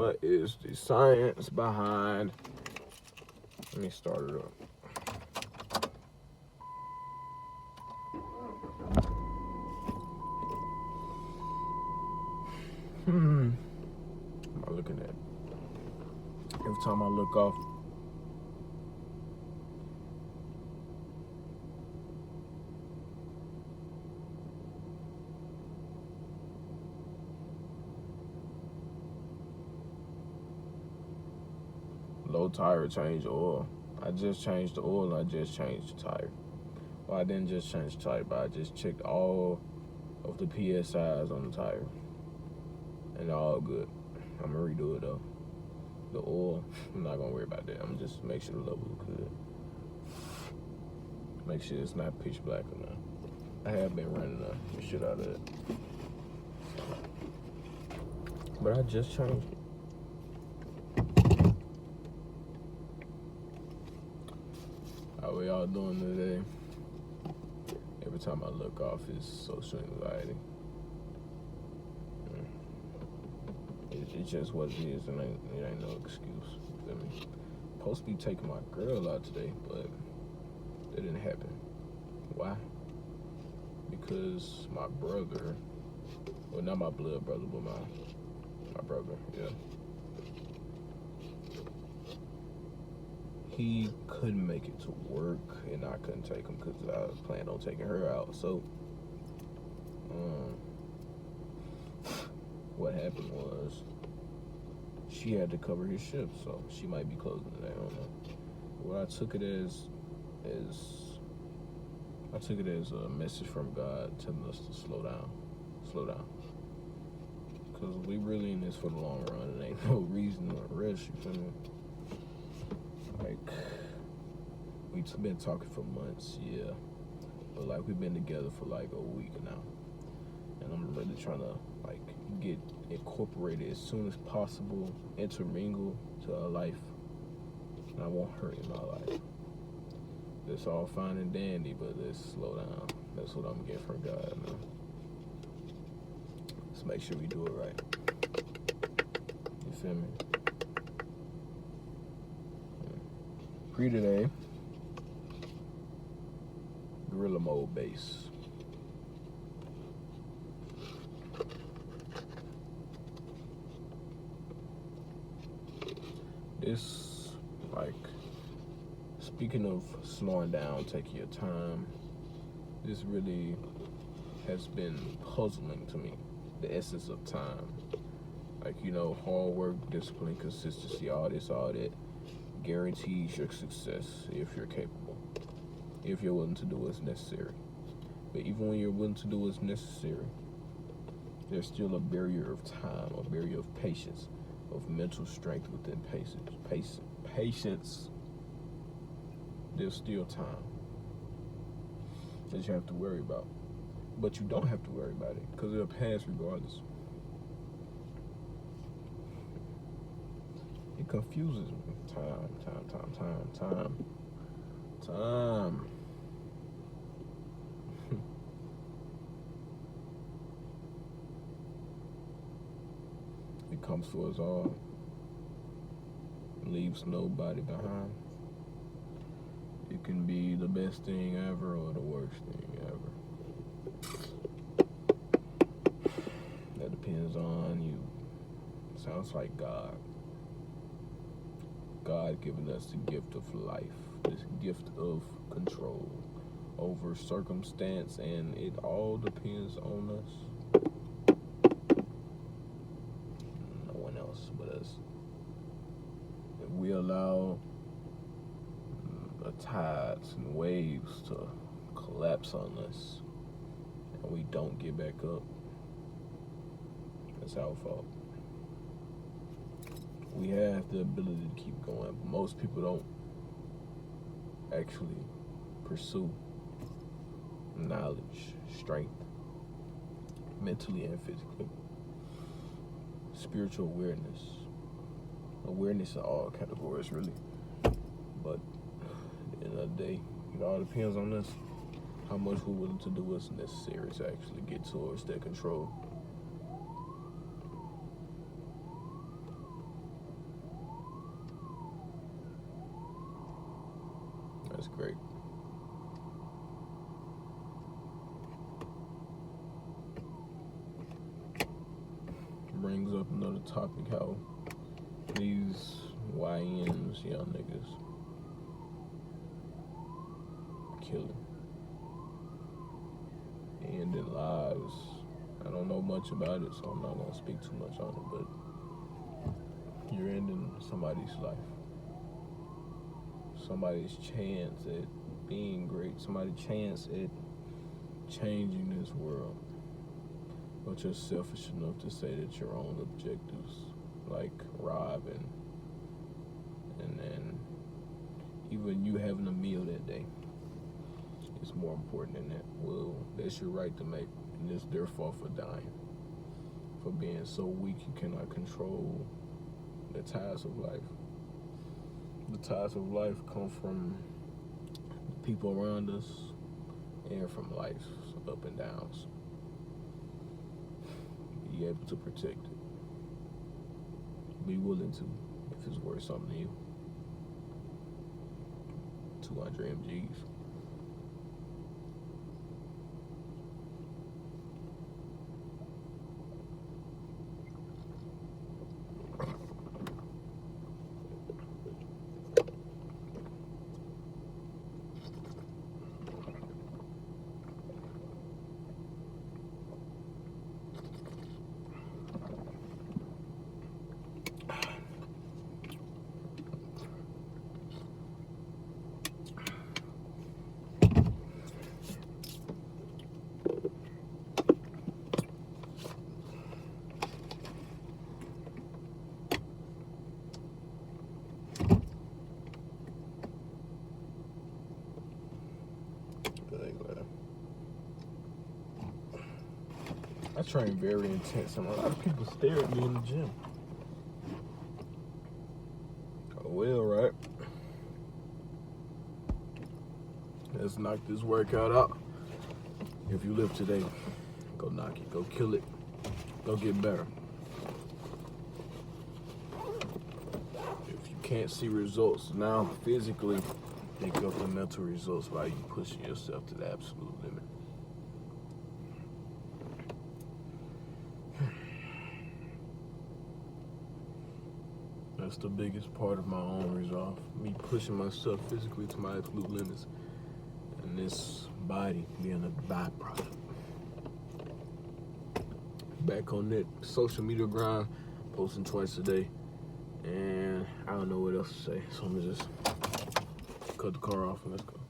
What is the science behind? Let me start it up. What am I looking at? Every time I look off, low tire, change oil. I just changed the oil and I just changed the tire. Well, I didn't just change the tire, but I just checked all of the PSIs on the tire. And they're all good. I'm gonna redo it though. The oil, I'm not gonna worry about that. I'm just make sure the level is good. Make sure it's not pitch black enough. I have been running the shit out of it. But I just changed it. How are y'all doing today? Every time I look off, it's social anxiety. It's just what it is, and it ain't no excuse. Feel me? Supposed to be taking my girl out today, but it didn't happen. Why? Because my brother, well, not my blood brother, but my brother, yeah. He couldn't make it to work, and I couldn't take him because I was planning on taking her out. So, what happened was she had to cover his shift, so she might be closing today. I don't know. What I took it as a message from God telling us to slow down, because we really in this for the long run. It ain't no reason to rush. You feel me? Like, we've been talking for months, yeah, but like we've been together for like a week now, and I'm really trying to like get incorporated as soon as possible, intermingle to our life, and I want her in my life. It's all fine and dandy, but let's slow down. That's what I'm getting from God now. Let's make sure we do it right. You feel me? Pre today, Gorilla Mode bass. This, like, speaking of slowing down, taking your time, this really has been puzzling to me. The essence of time. Like, you know, hard work, discipline, consistency, all that guarantees your success if you're capable, if you're willing to do what's necessary. But even when you're willing to do what's necessary, there's still a barrier of time, a barrier of patience, of mental strength within patience. There's still time that you have to worry about. But you don't have to worry about it because it'll pass regardless. It confuses me. Time. It comes for us all. Leaves nobody behind. It can be the best thing ever or the worst thing ever. That depends on you. Sounds like God. God giving us the gift of life, this gift of control over circumstance, and it all depends on us. No one else but us. If we allow the tides and waves to collapse on us and we don't get back up, it's our fault. We have the ability to keep going, but most people don't actually pursue knowledge, strength, mentally and physically. Spiritual awareness in all categories, really. But at the end of the day, it all depends on us, how much we're willing to do what's necessary to actually get towards that control. That's great. Brings up another topic, how these YNs, young niggas, killing, ending lives. I don't know much about it, so I'm not gonna speak too much on it, but you're ending somebody's life, somebody's chance at being great, somebody's chance at changing this world. But you're selfish enough to say that your own objectives, like robbing, and then even you having a meal that day, is more important than that. Well, that's your right to make, and it's their fault for dying, for being so weak you cannot control the ties of life. The ties of life come from the people around us and from life's up and downs. Be able to protect it. Be willing to, if it's worth something to you. 200 MGs. I train very intense, and a lot of people stare at me in the gym. Oh, well, right? Let's knock this workout out. If you live today, go knock it, go kill it, go get better. If you can't see results now physically, think of the mental results by you pushing yourself to the absolute limit. That's the biggest part of my own resolve. Me pushing myself physically to my absolute limits. And this body being a byproduct. Back on that social media grind, posting twice a day. And I don't know what else to say. So I'm gonna just cut the car off and let's go.